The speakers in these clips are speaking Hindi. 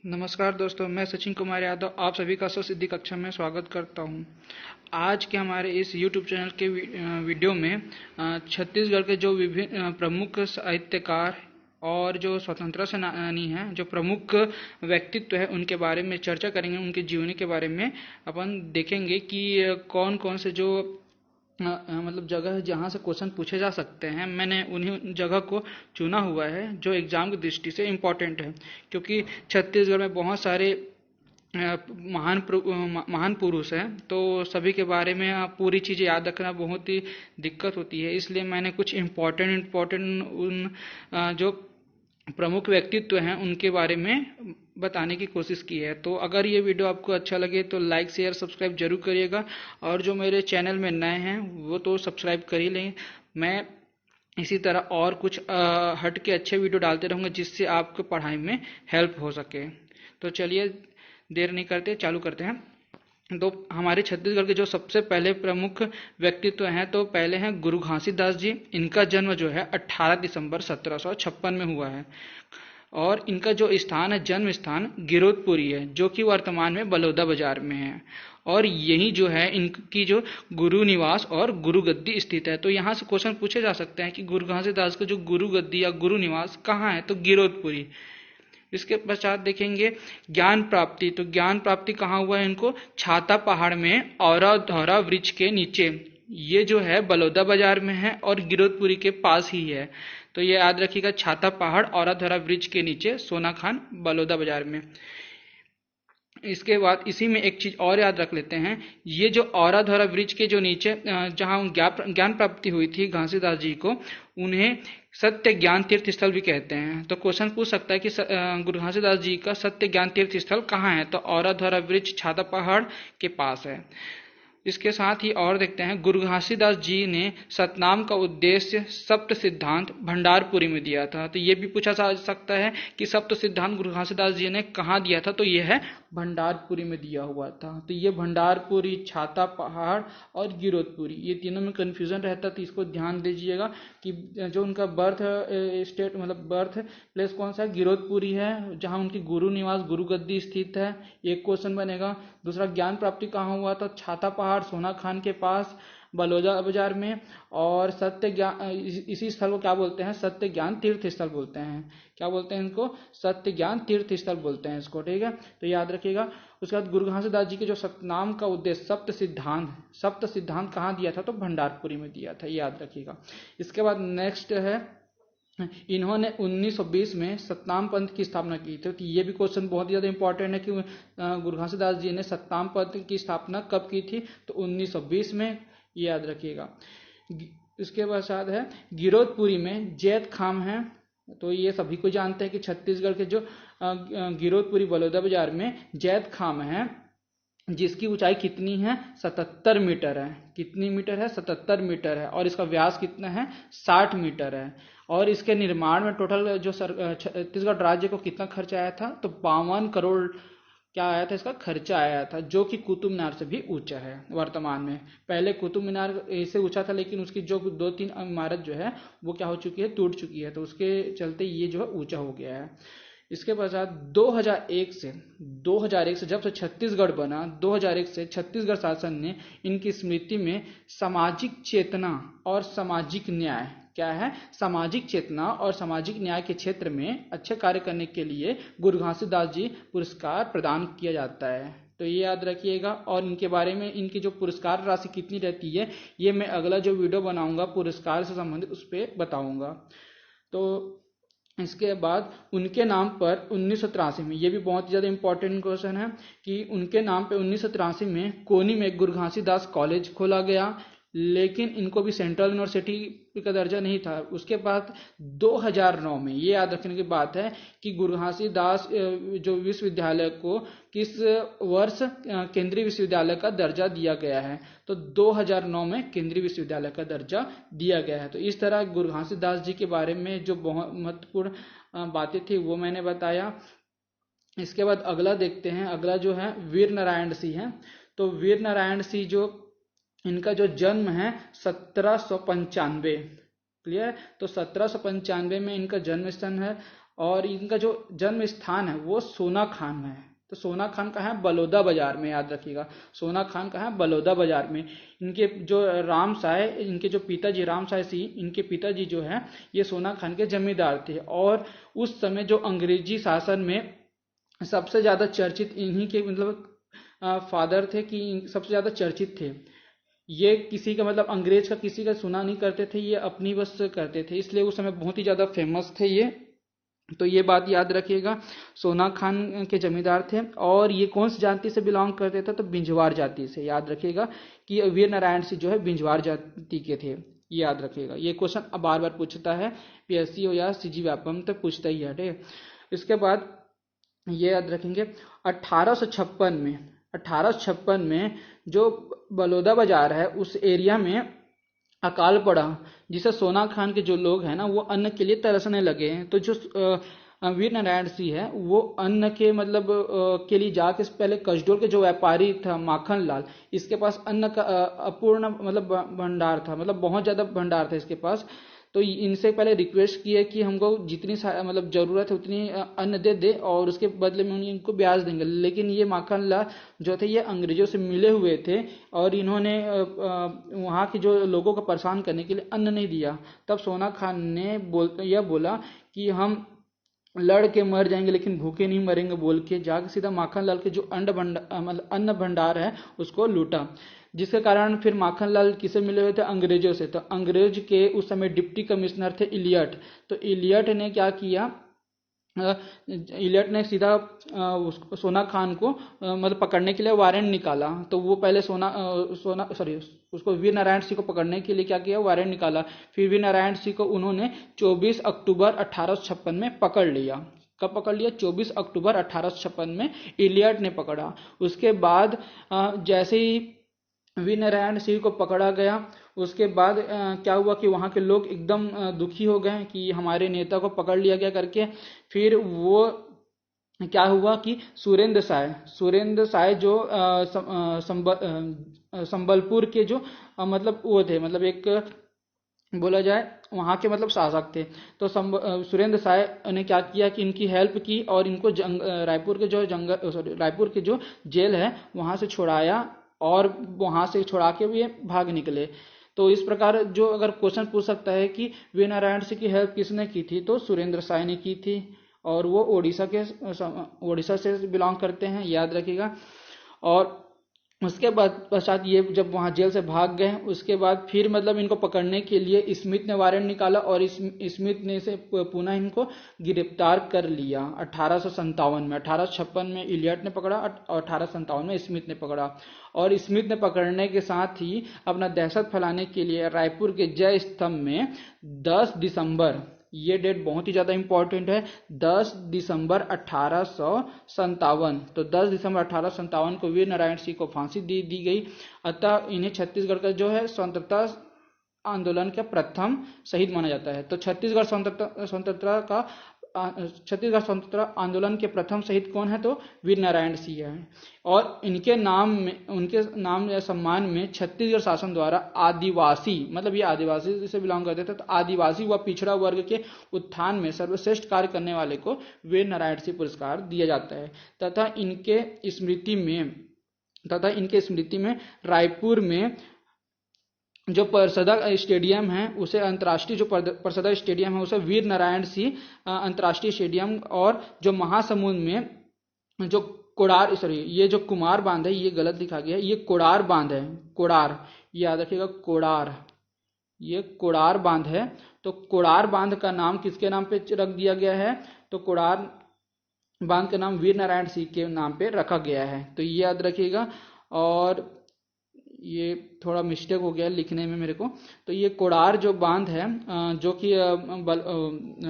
नमस्कार दोस्तों, मैं सचिन कुमार यादव आप सभी का स्वसिद्धि कक्षा में स्वागत करता हूं। आज के हमारे इस YouTube चैनल के वीडियो में छत्तीसगढ़ के जो विभिन्न प्रमुख साहित्यकार और जो स्वतंत्रता सेनानी हैं, जो प्रमुख व्यक्तित्व है, उनके बारे में चर्चा करेंगे। उनके जीवनी के बारे में अपन देखेंगे कि कौन कौन से जो मतलब जगह है जहाँ से क्वेश्चन पूछे जा सकते हैं। मैंने उन्हीं जगह को चुना हुआ है जो एग्जाम की दृष्टि से इम्पोर्टेंट है, क्योंकि छत्तीसगढ़ में बहुत सारे महान पुरुष हैं, तो सभी के बारे में पूरी चीज़ें याद रखना बहुत ही दिक्कत होती है। इसलिए मैंने कुछ इम्पोर्टेंट उन जो प्रमुख व्यक्तित्व हैं उनके बारे में बताने की कोशिश की है। तो अगर ये वीडियो आपको अच्छा लगे तो लाइक शेयर सब्सक्राइब जरूर करिएगा, और जो मेरे चैनल में नए हैं वो तो सब्सक्राइब कर ही लें। मैं इसी तरह और कुछ हट के अच्छे वीडियो डालते रहूँगा जिससे आपको पढ़ाई में हेल्प हो सके। तो चलिए देर नहीं करते, चालू करते हैं। तो हमारे छत्तीसगढ़ के जो सबसे पहले प्रमुख व्यक्तित्व हैं, तो पहले हैं गुरु घासीदास जी। इनका जन्म जो है 18 दिसंबर 1756 में हुआ है, और इनका जो स्थान है, जन्म स्थान गिरोधपुरी है, जो कि वर्तमान में बलौदा बाजार में है। और यही जो है इनकी जो गुरु निवास और गुरु गद्दी स्थित है। तो यहाँ से क्वेश्चन पूछे जा सकते हैं कि गुरु घासीदास का जो गुरु गद्दी या गुरु निवास कहाँ है, तो गिरोधपुरी। इसके पश्चात देखेंगे ज्ञान प्राप्ति। तो ज्ञान प्राप्ति कहाँ हुआ है इनको, छाता पहाड़ में औरा धौरा वृक्ष के नीचे। ये जो है बलौदा बाजार में है और गिरोधपुरी के पास ही है। तो ये याद रखिएगा, छाता पहाड़ औरा धौरा वृक्ष के नीचे, सोनाखान, बलौदा बाजार में। इसके बाद इसी में एक चीज और याद रख लेते हैं, ये जो औरा धौरा वृक्ष के जो नीचे जहाँ ज्ञान प्राप्ति हुई थी घासीदास जी को, उन्हें सत्य ज्ञान तीर्थ स्थल भी कहते हैं। तो क्वेश्चन पूछ सकता है कि गुरु घासीदास जी का सत्य ज्ञान तीर्थ स्थल कहाँ है, तो औरा धौरा वृक्ष छाता पहाड़ के पास है। इसके साथ ही और देखते हैं, गुरु घासीदास जी ने सतनाम का उद्देश्य सप्त सिद्धांत भंडारपुरी में दिया था। तो ये भी पूछा जा सकता है कि सप्त सिद्धांत गुरु घासीदास जी ने कहाँ दिया था, तो ये है भंडारपुरी में दिया हुआ था। तो ये भंडारपुरी, छाता पहाड़ और गिरोधपुरी, ये तीनों में कंफ्यूजन रहता, तो इसको ध्यान दीजिएगा कि जो उनका बर्थ स्टेट मतलब बर्थ प्लेस कौन सा है, गिरोधपुरी है, जहाँ उनकी गुरु निवास गुरु गद्दी स्थित है। एक क्वेश्चन बनेगा। दूसरा, ज्ञान प्राप्ति कहाँ हुआ, तो छाता पहाड़, सोना खान के पास, बलौदा बाजार में। और सत्य ज्ञान, इसी स्थल को क्या बोलते हैं, सत्य ज्ञान तीर्थ स्थल बोलते हैं। क्या बोलते हैं इनको, सत्य ज्ञान तीर्थ स्थल बोलते हैं इसको, ठीक है। तो याद रखिएगा। उसके बाद गुरु घासीदास जी के जो सतनाम का उद्देश्य सप्त सिद्धांत कहाँ दिया था, तो भंडारपुरी में दिया था, याद रखिएगा। इसके बाद नेक्स्ट है, इन्होंने 1920 में सतनाम पंथ की स्थापना की थी। तो ये भी क्वेश्चन बहुत ही ज्यादा इंपॉर्टेंट है कि गुरु घासीदास जी ने सतनाम पंथ की स्थापना कब की थी, तो 1920 में, ये याद रखिएगा। इसके बाद है गिरोधपुरी में जैत खाम है। तो ये सभी को जानते हैं कि छत्तीसगढ़ के जो गिरोधपुरी बलौदा बाजार में जैत खाम है, जिसकी ऊंचाई कितनी है, 77 मीटर है। कितनी मीटर है, 77 मीटर है। और इसका व्यास कितना है, 60 मीटर है। और इसके निर्माण में टोटल जो छत्तीसगढ़ राज्य को कितना खर्चा आया था, तो 52 करोड़ क्या आया था, इसका खर्चा आया था, जो कि कुतुब मीनार से भी ऊंचा है वर्तमान में। पहले कुतुब मीनार से ऊंचा था, लेकिन उसकी जो 2-3 इमारत जो है वो क्या हो चुकी है, टूट चुकी है। तो उसके चलते ये जो है ऊंचा हो गया है। इसके पश्चात 2001 से जब से छत्तीसगढ़ बना, 2001 से छत्तीसगढ़ शासन ने इनकी स्मृति में सामाजिक चेतना और सामाजिक न्याय, क्या है, सामाजिक चेतना और सामाजिक न्याय के क्षेत्र में अच्छे कार्य करने के लिए गुरु घासीदास जी पुरस्कार प्रदान किया जाता है। तो ये याद रखिएगा। और इनके बारे में, इनकी जो पुरस्कार राशि कितनी रहती है, ये मैं अगला जो वीडियो बनाऊंगा पुरस्कार से संबंधित, उस पर बताऊंगा। तो इसके बाद उनके नाम पर 1983 में, ये भी बहुत ज़्यादा इंपॉर्टेंट क्वेश्चन है कि उनके नाम पे 1983 में कोनी में गुरु घासीदास कॉलेज खोला गया, लेकिन इनको भी सेंट्रल यूनिवर्सिटी का दर्जा नहीं था। उसके बाद 2009 में, ये याद रखने की बात है कि गुरु घासीदास जो विश्वविद्यालय को किस वर्ष केंद्रीय विश्वविद्यालय का दर्जा दिया गया है, तो 2009 में केंद्रीय विश्वविद्यालय का दर्जा दिया गया है। तो इस तरह गुरु घासीदास जी के बारे में जो बहुत महत्वपूर्ण बातें थी वो मैंने बताया। इसके बाद अगला देखते हैं, अगला जो है वीर नारायण सिंह है। तो वीर नारायण सिंह जो, इनका जो जन्म है 1795, क्लियर। तो 1795 में इनका जन्म स्थान है, और इनका जो जन्म स्थान है वो सोना खान में है। तो सोना खान कहाँ है? बलौदा बाजार में, याद रखिएगा। सोना खान कहाँ है? बलौदा बाजार में। इनके जो राम साय, इनके जो पिताजी राम साय सिंह, इनके पिताजी जो है ये सोना खान के जमींदार थे। और उस समय जो अंग्रेजी शासन में सबसे ज्यादा चर्चित इन्हीं के मतलब फादर थे, कि सबसे ज्यादा चर्चित थे। ये किसी का मतलब अंग्रेज का किसी का सुना नहीं करते थे, ये अपनी बस करते थे, इसलिए उस समय बहुत ही ज्यादा फेमस थे ये। तो ये बात याद रखिएगा, सोना खान के जमींदार थे। और ये कौन सी जाति से बिलोंग करते थे? तो बिंजवार जाति से। याद रखिएगा कि वीर नारायण सिंह जो है बिंजवार जाति के थे, ये याद रखिएगा। ये क्वेश्चन बार बार पूछता है, पीएससी हो या सीजी व्यापम तो पूछता ही है, ठीक है। इसके बाद ये याद रखेंगे 1856 में जो बलौदा बाजार है उस एरिया में अकाल पड़ा, जिसे सोना खान के जो लोग हैं ना वो अन्न के लिए तरसने लगे हैं। तो जो वीर नारायण सिंह है वो अन्न के मतलब के लिए जाके पहले कसडोल के जो व्यापारी था माखन लाल, इसके पास अन्न का अपूर्ण मतलब भंडार था, मतलब बहुत ज्यादा भंडार था इसके पास। तो इनसे पहले रिक्वेस्ट की है कि हमको जितनी मतलब जरूरत है उतनी अन्न दे दे और उसके बदले में इनको ब्याज देंगे। लेकिन ये माखन लाल जो थे ये अंग्रेजों से मिले हुए थे और इन्होंने वहाँ के जो लोगों को परेशान करने के लिए अन्न नहीं दिया। तब सोना खान ने यह बोला कि हम लड़ के मर जाएंगे लेकिन भूखे नहीं मरेंगे, बोल के जाके सीधा माखन लाल के जो अन्न भंडार है उसको लूटा। जिसके कारण फिर माखन लाल किसे मिले हुए थे? अंग्रेजों से। तो अंग्रेज के उस समय डिप्टी कमिश्नर थे इलियट। तो इलियट ने क्या किया? इलियट ने सीधा सोना खान को मतलब पकड़ने के लिए वारंट निकाला। तो वो पहले उसको वीर नारायण सिंह को पकड़ने के लिए क्या किया? वारंट निकाला। फिर वीर नारायण सिंह को उन्होंने 24 अक्टूबर 1856 में पकड़ लिया। कब पकड़ लिया? 24 अक्टूबर 1856 में इलियट ने पकड़ा। उसके बाद जैसे ही वीर नारायण सिंह को पकड़ा गया, उसके बाद क्या हुआ कि वहां के लोग एकदम दुखी हो गए कि हमारे नेता को पकड़ लिया गया करके। फिर वो क्या हुआ कि सुरेंद्र साय जो संबलपुर के जो मतलब वो थे, मतलब एक बोला जाए वहां के मतलब शासक थे। तो सुरेंद्र साय ने क्या किया कि इनकी हेल्प की और इनको रायपुर के जो जेल है वहां से छुड़ाया और वहां से छुड़ा के ये भाग निकले। तो इस प्रकार जो अगर क्वेश्चन पूछ सकता है कि वीर नारायण सिंह की हेल्प किसने की थी, तो सुरेंद्र साय ने की थी और वो ओडिशा से बिलोंग करते हैं, याद रखिएगा। और उसके बाद पश्चात ये जब वहां जेल से भाग गए, उसके बाद फिर मतलब इनको पकड़ने के लिए स्मिथ ने वारंट निकाला और स्मिथ ने से पुनः इनको गिरफ्तार कर लिया 1857 में। 1856 में इलियट ने पकड़ा और 1857 में स्मिथ ने पकड़ा। और स्मिथ ने पकड़ने के साथ ही अपना दहशत फैलाने के लिए रायपुर के जय स्तंभ में 10 दिसंबर, ये डेट बहुत ही ज्यादा इंपॉर्टेंट है, 10 दिसंबर 1857। तो 10 दिसंबर 1857 को वीर नारायण सिंह को फांसी दी गई। अतः इन्हें छत्तीसगढ़ का जो है स्वतंत्रता आंदोलन का प्रथम शहीद माना जाता है। तो छत्तीसगढ़ स्वतंत्रता आंदोलन के प्रथम शहीद कौन है? तो वीर नारायण सिंह है। और उनके नाम या सम्मान में छत्तीसगढ़ शासन द्वारा आदिवासी, मतलब ये आदिवासी से बिलोंग करते थे, तो आदिवासी व पिछड़ा वर्ग के उत्थान में सर्वश्रेष्ठ कार्य करने वाले को वीर नारायण सिंह पुरस्कार दिया जाता है। तथा इनके स्मृति में रायपुर में जो परसदा स्टेडियम है उसे अंतर्राष्ट्रीय, जो परसदा स्टेडियम है उसे वीर नारायण सिंह अंतर्राष्ट्रीय स्टेडियम, और जो महासमुंद में जो ये जो कुमार बांध है, ये गलत लिखा गया है, ये कोडार बांध है, कोडार, याद रखिएगा कोडार, ये कोडार बांध है। तो कोडार बांध का नाम किसके नाम पे रख दिया गया है? तो कोडार बांध का नाम वीर नारायण सिंह के नाम पे रखा गया है। तो ये याद रखिएगा। और ये थोड़ा मिस्टेक हो गया लिखने में मेरे को। तो ये कोडार जो बांध है जो कि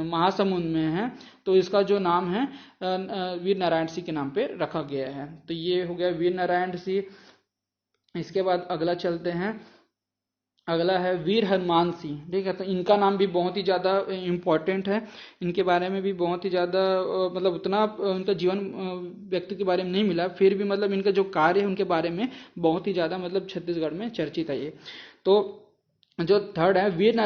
महासमुंद में है, तो इसका जो नाम है वीर नारायण सिंह के नाम पे रखा गया है। तो ये हो गया वीर नारायण सिंह। इसके बाद अगला चलते हैं, अगला है वीर हनुमान सिंह, ठीक है। तो इनका नाम भी बहुत ही ज़्यादा इम्पोर्टेंट है, इनके बारे में भी बहुत ही ज़्यादा मतलब उतना उनका जीवन व्यक्ति के बारे में नहीं मिला, फिर भी मतलब इनका जो कार्य है उनके बारे में बहुत ही ज़्यादा मतलब छत्तीसगढ़ में चर्चित है ये। तो जो थर्ड है वीर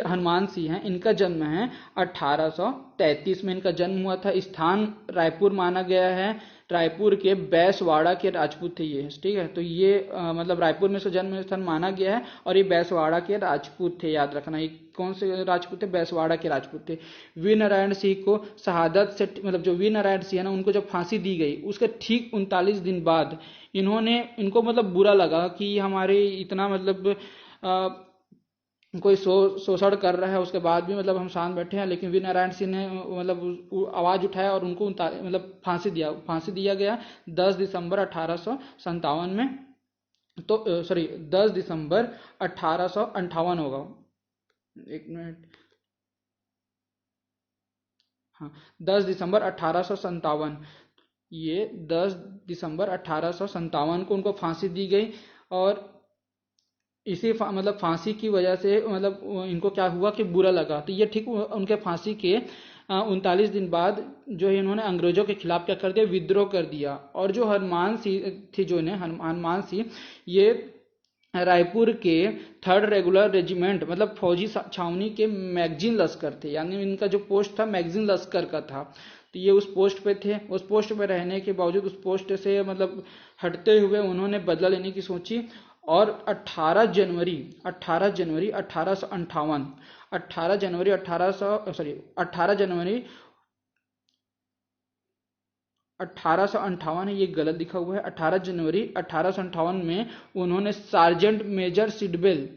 हनुमान सिंह हैं, इनका जन्म है 1833 में इनका जन्म हुआ था। स्थान रायपुर माना गया है, रायपुर के बैसवाड़ा के राजपूत थे ये, ठीक है। तो ये मतलब रायपुर में से जन्म स्थान माना गया है, और ये बैसवाड़ा के राजपूत थे, याद रखना। ये कौन से राजपूत थे? बैसवाड़ा के राजपूत थे। वीर नारायण सिंह को शहादत से मतलब जो वीर नारायण सिंह है ना, उनको जब फांसी दी गई उसके ठीक 39 दिन बाद इनको मतलब बुरा लगा कि हमारे इतना मतलब कोई शोषण कर रहा है, उसके बाद भी मतलब हम शांत बैठे हैं, लेकिन वीर नारायण सिंह ने मतलब आवाज उठाया और उनको मतलब फांसी दिया गया 10 दिसंबर 1857 में। तो सॉरी 10 दिसंबर 1858 होगा, एक मिनट, हाँ 10 दिसंबर 1857, ये 10 दिसंबर 1857 को उनको फांसी दी गई। और इसी मतलब फांसी की वजह से मतलब इनको क्या हुआ कि बुरा लगा। तो ये ठीक उनके फांसी के 39 दिन बाद जो है इन्होंने अंग्रेजों के खिलाफ क्या कर दिया? विद्रोह कर दिया। और जो हनुमान सिंह थी, जो इन्हें हनुमान सिंह, ये रायपुर के 3rd रेगुलर रेजिमेंट मतलब फौजी छावनी के मैगजीन लश्कर थे, यानी इनका जो पोस्ट था मैगजीन लश्कर का था। तो ये उस पोस्ट पे थे। उस पोस्ट पे रहने के बावजूद उस पोस्ट से मतलब हटते हुए उन्होंने बदला लेने की सोची, और 18 जनवरी 1858 18 जनवरी 1858 है, ये गलत लिखा हुआ है। 18 जनवरी 1858 में उन्होंने सार्जेंट मेजर सिडबिल,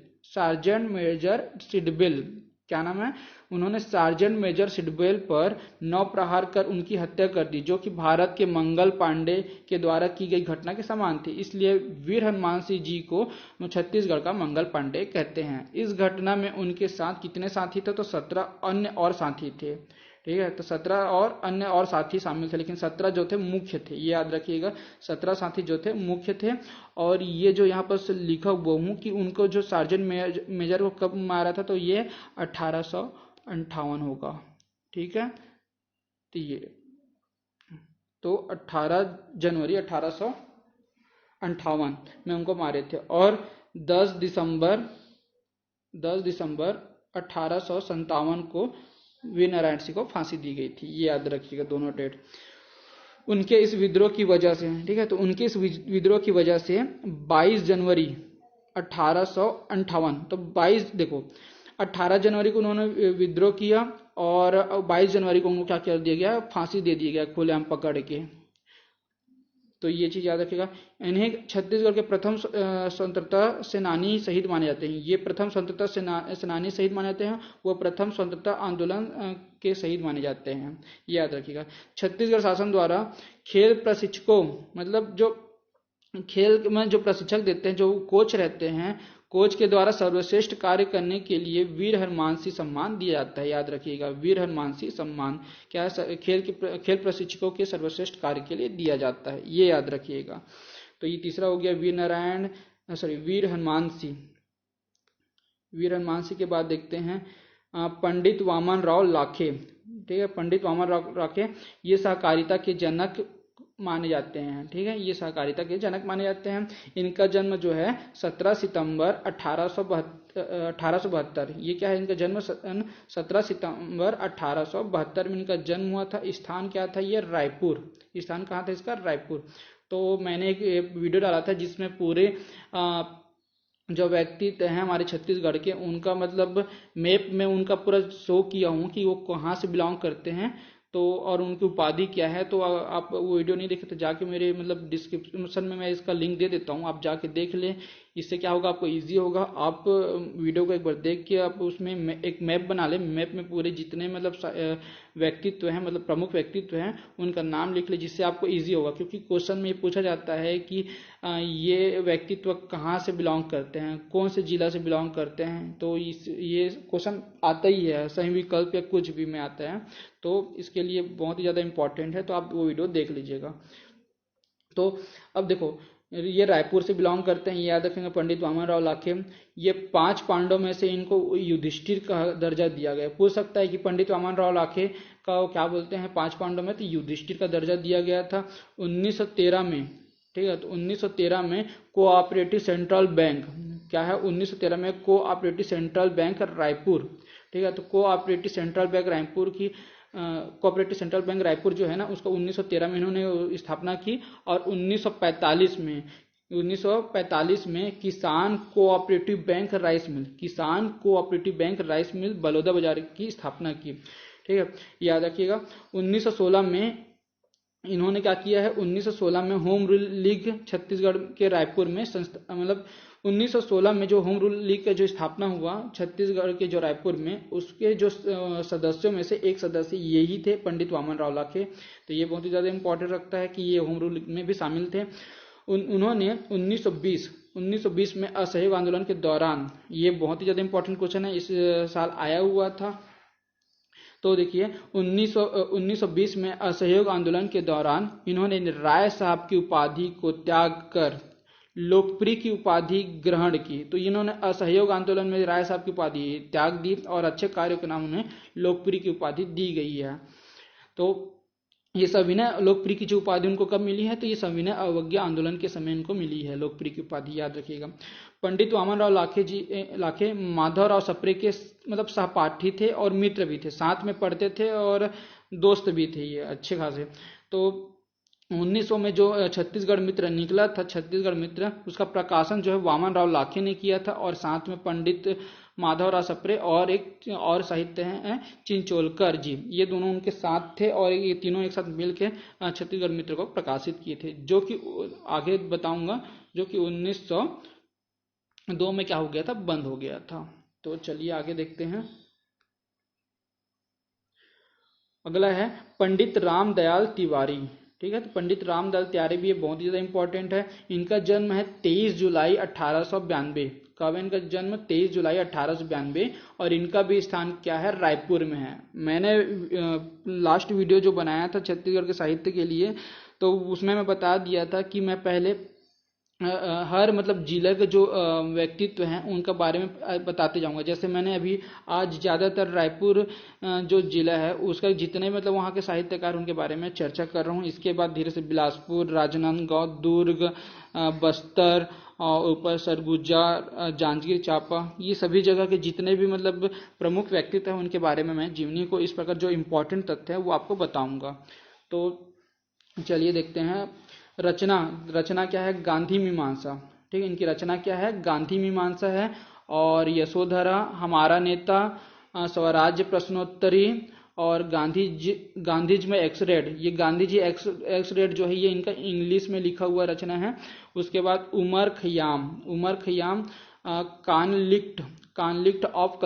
क्या नाम है, उन्होंने सार्जेंट मेजर सिडबेल पर 9 प्रहार कर उनकी हत्या कर दी, जो कि भारत के मंगल पांडे के द्वारा की गई घटना के समान थी। इसलिए वीर हनुमान सिंह जी को छत्तीसगढ़ का मंगल पांडे कहते हैं। इस घटना में उनके साथ कितने साथी थे? तो 17 अन्य और साथी थे, ठीक है। तो 17 और अन्य और साथी शामिल थे, लेकिन 17 जो थे मुख्य थे, ये याद रखिएगा। 17 साथी जो थे मुख्य थे। और ये जो यहाँ पर लिखा हुआ हूँ कि उनको जो सार्जेंट मेजर को कब मारा था, तो ये 1858 होगा, ठीक है। तो 18 जनवरी 1858 में उनको मारे थे। और 10 दिसंबर 1857 को वीर नारायण सिंह को फांसी दी गई थी, ये याद रखिएगा दोनों डेट। उनके इस विद्रोह की वजह से, ठीक है, तो उनके इस विद्रोह की वजह से 22 जनवरी 1858, तो 22 देखो 18 जनवरी को उन्होंने विद्रोह किया, और 22 जनवरी को उनको क्या कर दिया गया? फांसी दे दिया गया खुलेआम पकड़ के। तो ये चीज याद रखिएगा। इन्हें छत्तीसगढ़ के प्रथम स्वतंत्रता सेनानी शहीद माने जाते हैं। ये प्रथम स्वतंत्रता सेनानी शहीद माने जाते हैं, वो प्रथम स्वतंत्रता आंदोलन के शहीद माने जाते हैं, ये याद रखिएगा। छत्तीसगढ़ शासन द्वारा खेल प्रशिक्षकों मतलब जो खेल में जो प्रशिक्षक देते हैं, जो कोच रहते हैं, कोच के द्वारा सर्वश्रेष्ठ कार्य करने के लिए वीर हनुमान सिंह सम्मान दिया जाता है, याद रखिएगा। वीर हनुमान सिंह सम्मान क्या है? खेल प्रशिक्षकों के सर्वश्रेष्ठ कार्य के लिए दिया जाता है, ये याद रखिएगा। तो ये तीसरा हो गया वीर हनुमान सिंह। वीर हनुमान सिंह के बाद देखते हैं पंडित वामन राव लाखे, ठीक है। पंडित वामन राव लाखे ये सहकारिता के जनक माने जाते हैं, ठीक है, ये सहकारिता के जनक माने जाते हैं। इनका जन्म जो है 17 सितंबर 1872, ये क्या है? इनका जन्म 17 सितंबर 1872 में इनका जन्म हुआ था। स्थान क्या था? ये रायपुर। स्थान कहाँ था इसका? रायपुर। तो मैंने एक वीडियो डाला था जिसमें पूरे जो व्यक्तित्व हैं हमारे छत्तीसगढ़ के, उनका मतलब मैप में उनका पूरा शो किया हूँ कि वो कहाँ से बिलोंग करते हैं, तो और उनकी उपाधि क्या है। तो आप वो वीडियो नहीं देखे तो जाके मेरे मतलब डिस्क्रिप्शन में मैं इसका लिंक दे देता हूँ, आप जाके देख लें। इससे क्या होगा? आपको इजी होगा। आप वीडियो को एक बार देख के आप उसमें एक मैप बना लें। मैप में पूरे जितने मतलब व्यक्तित्व हैं, मतलब प्रमुख व्यक्तित्व हैं, उनका नाम लिख ले, जिससे आपको इजी होगा। क्योंकि क्वेश्चन में ये पूछा जाता है कि ये व्यक्तित्व कहाँ से बिलोंग करते हैं, कौन से जिला से बिलोंग करते हैं। तो ये क्वेश्चन आता ही है, सही विकल्प या कुछ भी में आता है। तो इसके लिए बहुत ही ज़्यादा इंपॉर्टेंट है, तो आप वो वीडियो देख लीजिएगा। तो अब देखो, ये रायपुर से बिलोंग करते हैं, ये याद रखेंगे। पंडित वामन राव लाखे, ये 5 पांडव में से इनको युधिष्ठिर का दर्जा दिया गया। पूछ सकता है कि पंडित वामन राव लाखे का क्या बोलते हैं 5 पांडव में? तो युधिष्ठिर का दर्जा दिया गया था 1913 में, ठीक है। तो 1913 में कोऑपरेटिव सेंट्रल बैंक, क्या है 1913 में कोऑपरेटिव सेंट्रल बैंक रायपुर, ठीक है। तो कोऑपरेटिव सेंट्रल बैंक रायपुर की कोऑपरेटिव सेंट्रल बैंक रायपुर जो है ना उसको 1913 में इन्होंने स्थापना की। और 1945 में किसान कोऑपरेटिव बैंक राइस मिल, किसान cooperative bank rice mill Baloda बाजार की स्थापना की, ठीक है, याद रखिएगा। 1916 में इन्होंने क्या किया है, 1916 में होम रूल लीग छत्तीसगढ़ के रायपुर में मतलब 1916 में जो होम रूल लीग का जो स्थापना हुआ छत्तीसगढ़ के जो रायपुर में, उसके जो सदस्यों में से एक सदस्य यही थे पंडित वामन राव लाखे। तो ये बहुत ही ज्यादा इंपॉर्टेंट रखता है कि ये होम रूल में भी शामिल थे। उन्होंने 1920 में असहयोग आंदोलन के दौरान, ये बहुत ही ज्यादा इंपॉर्टेंट क्वेश्चन है, इस साल आया हुआ था। तो देखिए 1920 में असहयोग आंदोलन के दौरान इन्होंने राय साहब की उपाधि को त्याग कर लोकप्रिय की उपाधि ग्रहण की। तो इन्होंने असहयोग आंदोलन में राय साहब की उपाधि त्याग दी और अच्छे कार्यों के नाम उन्हें लोकप्रिय की उपाधि दी गई है। तो ये सविनय लोकप्रिय की जो उपाधि उनको कब मिली है, तो ये सविनय अवज्ञा आंदोलन के समय इनको मिली है लोकप्रिय की उपाधि, याद रखिएगा। पंडित वामन राव लाखे माधवराव सप्रे के मतलब सहपाठी थे और मित्र भी थे, साथ में पढ़ते थे और दोस्त भी थे ये अच्छे खासे। तो 1900 में जो छत्तीसगढ़ मित्र निकला था, छत्तीसगढ़ मित्र, उसका प्रकाशन जो है वामन राव लाखे ने किया था और साथ में पंडित माधवराव सप्रे और एक और साहित्य हैं चिंचोलकर जी, ये दोनों उनके साथ थे और ये तीनों एक साथ मिलकर छत्तीसगढ़ मित्र को प्रकाशित किए थे, जो कि आगे बताऊंगा, जो कि 1902 में क्या हो गया था, बंद हो गया था। तो चलिए आगे देखते हैं। अगला है पंडित रामदयाल तिवारी, ठीक है। तो पंडित रामदयाल तिवारी भी ये बहुत ही ज्यादा इंपॉर्टेंट है। इनका जन्म है 23 जुलाई 1892। कब है इनका जन्म, 23 जुलाई 1892, और इनका भी स्थान क्या है, रायपुर में है। मैंने लास्ट वीडियो जो बनाया था छत्तीसगढ़ के साहित्य के लिए, तो उसमें मैं बता दिया था कि मैं पहले हर मतलब जिले के जो व्यक्तित्व हैं उनका बारे में बताते जाऊंगा। जैसे मैंने अभी आज ज़्यादातर रायपुर जो जिला है उसका जितने मतलब वहाँ के साहित्यकार उनके बारे में चर्चा कर रहा हूँ। इसके बाद धीरे से बिलासपुर, राजनांदगांव, दुर्ग, बस्तर और ऊपर सरगुजा, जांजगीर चांपा, ये सभी जगह के जितने भी मतलब प्रमुख व्यक्तित्व हैं उनके बारे में मैं जीवनी को इस प्रकार जो इम्पोर्टेंट तथ्य है वो आपको बताऊंगा। तो चलिए देखते हैं। रचना क्या है, गांधी मीमांसा, ठीक है। इनकी रचना क्या है, गांधी मीमांसा है। और यशोधरा, हमारा नेता, स्वराज्य प्रश्नोत्तरी और गांधीज में एक्सरेड, ये गांधी जी एक्सरेड जो है ये इनका इंग्लिश में लिखा हुआ रचना है। उसके बाद Omar Khayyam, conflict of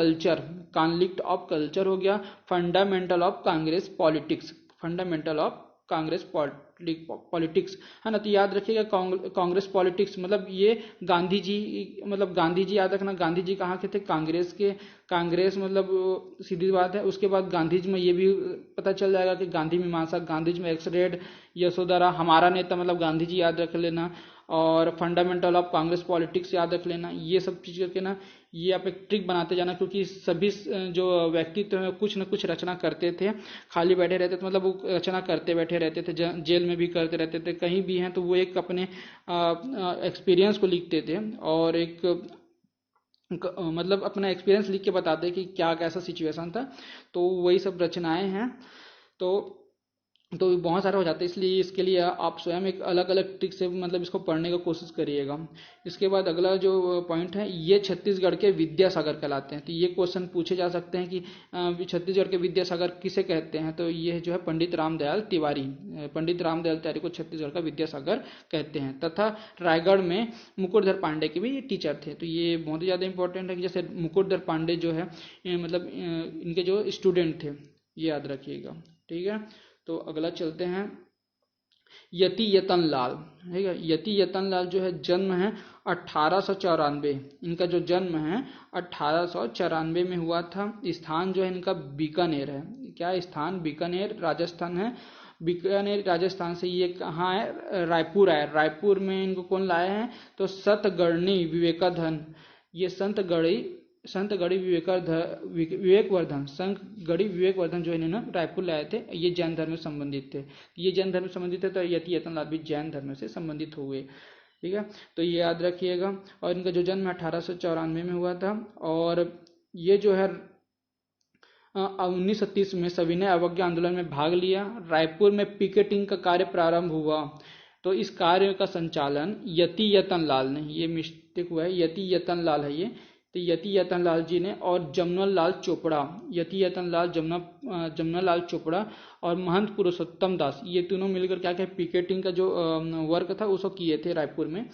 culture हो गया। फंडामेंटल ऑफ कांग्रेस पॉलिटिक्स है ना। तो याद रखिएगा कांग्रेस पॉलिटिक्स मतलब ये गांधी जी याद रखना, गांधी जी कहाँ के थे, कांग्रेस मतलब सीधी बात है। उसके बाद गांधीज में ये भी पता चल जाएगा कि गांधी मीमांसा, गांधीज में एक्सरेड, यशोधरा, हमारा नेता मतलब गांधी जी याद रख लेना, और फंडामेंटल ऑफ कांग्रेस पॉलिटिक्स याद रख लेना। ये सब चीज करके ना ये आप एक ट्रिक बनाते जाना, क्योंकि सभी जो व्यक्तित्व है कुछ न कुछ रचना करते थे, खाली बैठे रहते थे मतलब वो रचना करते बैठे रहते थे, जेल में भी करते रहते थे, कहीं भी हैं तो वो एक अपने एक्सपीरियंस को लिखते थे और एक मतलब अपना एक्सपीरियंस लिख के बताते कि क्या कैसा सिचुएशन था। तो वही सब रचनाएं हैं। तो बहुत सारा हो जाता है, इसलिए इसके लिए आप स्वयं एक अलग अलग ट्रिक से मतलब इसको पढ़ने का कोशिश करिएगा। इसके बाद अगला जो पॉइंट है, ये छत्तीसगढ़ के विद्यासागर कहलाते हैं। तो ये क्वेश्चन पूछे जा सकते हैं कि छत्तीसगढ़ के विद्यासागर किसे कहते हैं, तो ये जो है पंडित रामदयाल तिवारी को छत्तीसगढ़ का विद्यासागर कहते हैं। तथा रायगढ़ में मुकुटधर पांडे के भी टीचर थे। तो ये बहुत ही ज़्यादा इंपॉर्टेंट है कि जैसे मुकुटधर पांडे जो है मतलब इनके जो स्टूडेंट थे, ये याद रखिएगा, ठीक है। तो अगला चलते हैं, यति यतन लाल, ठीक है। यति यतन लाल जो है जन्म है 1894, इनका जो जन्म है 1894 में हुआ था। स्थान जो है इनका बीकानेर है। क्या स्थान, बीकानेर राजस्थान है। बीकानेर राजस्थान से ये कहाँ है, रायपुर आए। रायपुर में इनको कौन लाए हैं, तो सतगढ़ी विवेकाधन, ये संत गढ़ी विवेकवर्धन जो इन्होंने रायपुर लाए थे, ये जैन धर्म से संबंधित थे। तो यति यतन लाल भी जैन धर्म से संबंधित हुए, ठीक है, तो ये याद रखिएगा। और इनका जो जन्म 1894 में हुआ था। और ये जो है 1930 में सविनय अवज्ञा आंदोलन में भाग लिया। रायपुर में पिकेटिंग का कार्य प्रारंभ हुआ। तो इस कार्य का संचालन यति यतन लाल ने, ये मिस्टेक हुआ है, यति यतन लाल है ये, तो यति यतन लाल जी ने, और जमुना लाल चोपड़ा, यति यतन लाल, जमुना लाल चोपड़ा और महंत पुरुषोत्तम दास, ये तीनों मिलकर क्या क्या पिकेटिंग का जो वर्क था उसको किए थे रायपुर में।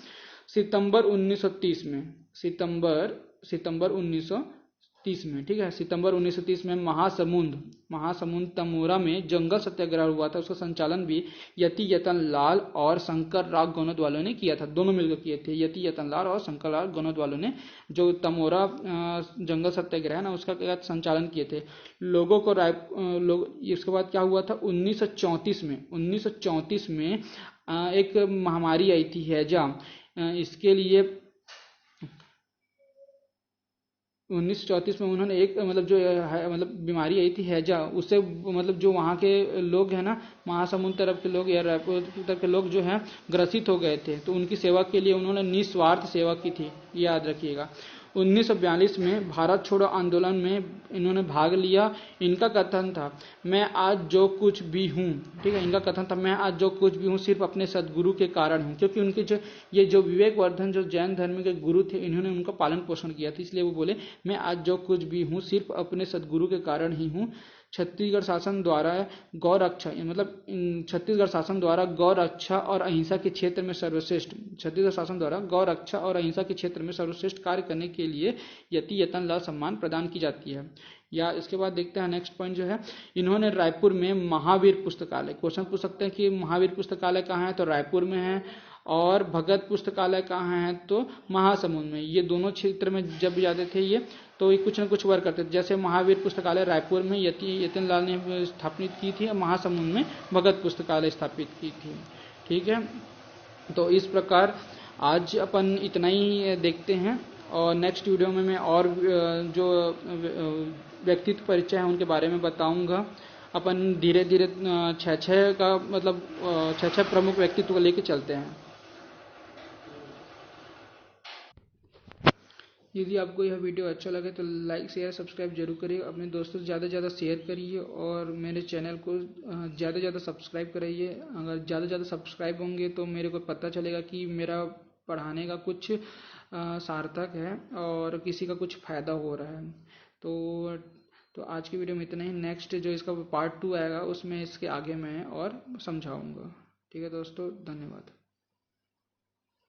सितंबर 1930 में, सितंबर 1930 में, ठीक है, सितंबर 1930 में महासमुंद तमोरा में जंगल सत्याग्रह हुआ था। उसका संचालन भी यति यतन लाल और शंकर राव गौनद वालों ने किया था, दोनों मिलकर किए थे, यति यतन लाल और शंकर राव गौनद वालों ने जो तमोरा जंगल सत्याग्रह है ना उसका क्या संचालन किए थे। लोगों को इसके बाद क्या हुआ था, 1934 में एक महामारी आई थी हैजा, इसके लिए 1934 में उन्होंने एक मतलब जो मतलब बीमारी आई थी हैजा, उससे मतलब जो वहाँ के लोग हैं ना, महासमुंद तरफ के लोग या रायपुर तरफ के लोग जो हैं ग्रसित हो गए थे, तो उनकी सेवा के लिए उन्होंने निस्वार्थ सेवा की थी, याद रखिएगा। 1942 में भारत छोड़ो आंदोलन में इन्होंने भाग लिया। इनका कथन था, मैं आज जो कुछ भी हूँ, ठीक है, इनका कथन था, मैं आज जो कुछ भी हूँ सिर्फ अपने सदगुरु के कारण हूँ, क्योंकि उनके जो ये जो विवेकवर्धन जो जैन धर्म के गुरु थे, इन्होंने उनका पालन पोषण किया था, इसलिए वो बोले मैं आज जो कुछ भी हूँ सिर्फ अपने सदगुरु के कारण ही हूँ। छत्तीसगढ़ शासन द्वारा गौ रक्षा, मतलब छत्तीसगढ़ शासन द्वारा गौ रक्षा और अहिंसा के क्षेत्र में सर्वश्रेष्ठ, छत्तीसगढ़ शासन द्वारा गौ रक्षा और अहिंसा के क्षेत्र में सर्वश्रेष्ठ कार्य करने के लिए यति यतन लाल सम्मान प्रदान की जाती है। या इसके बाद देखते हैं नेक्स्ट पॉइंट जो है, इन्होंने रायपुर में महावीर पुस्तकालय, क्वेश्चन पूछ सकते हैं कि महावीर पुस्तकालय कहाँ है, तो रायपुर में है। और भगत पुस्तकालय कहाँ है, तो महासमुंद में। ये दोनों क्षेत्र में जब भी जाते थे ये, तो ये कुछ न कुछ वर्क करते थे। जैसे महावीर पुस्तकालय रायपुर में यतिन लाल ने स्थापित की थी, और महासमुंद में भगत पुस्तकालय स्थापित की थी, ठीक है। तो इस प्रकार आज अपन इतना ही देखते हैं, और नेक्स्ट वीडियो में मैं और जो व्यक्तित्व परिचय है उनके बारे में बताऊंगा। अपन धीरे धीरे छः का मतलब छः प्रमुख व्यक्तित्व को लेके चलते हैं। यदि आपको यह वीडियो अच्छा लगे तो लाइक शेयर सब्सक्राइब जरूर करिए, अपने दोस्तों से ज़्यादा से ज़्यादा शेयर करिए, और मेरे चैनल को ज़्यादा से ज़्यादा सब्सक्राइब कराइए। अगर ज़्यादा से ज़्यादा सब्सक्राइब होंगे तो मेरे को पता चलेगा कि मेरा पढ़ाने का कुछ सार्थक है और किसी का कुछ फ़ायदा हो रहा है। तो आज की वीडियो में इतना ही। नेक्स्ट जो इसका पार्ट 2 आएगा उसमें इसके आगे मैं और समझाऊँगा। ठीक है दोस्तों, धन्यवाद।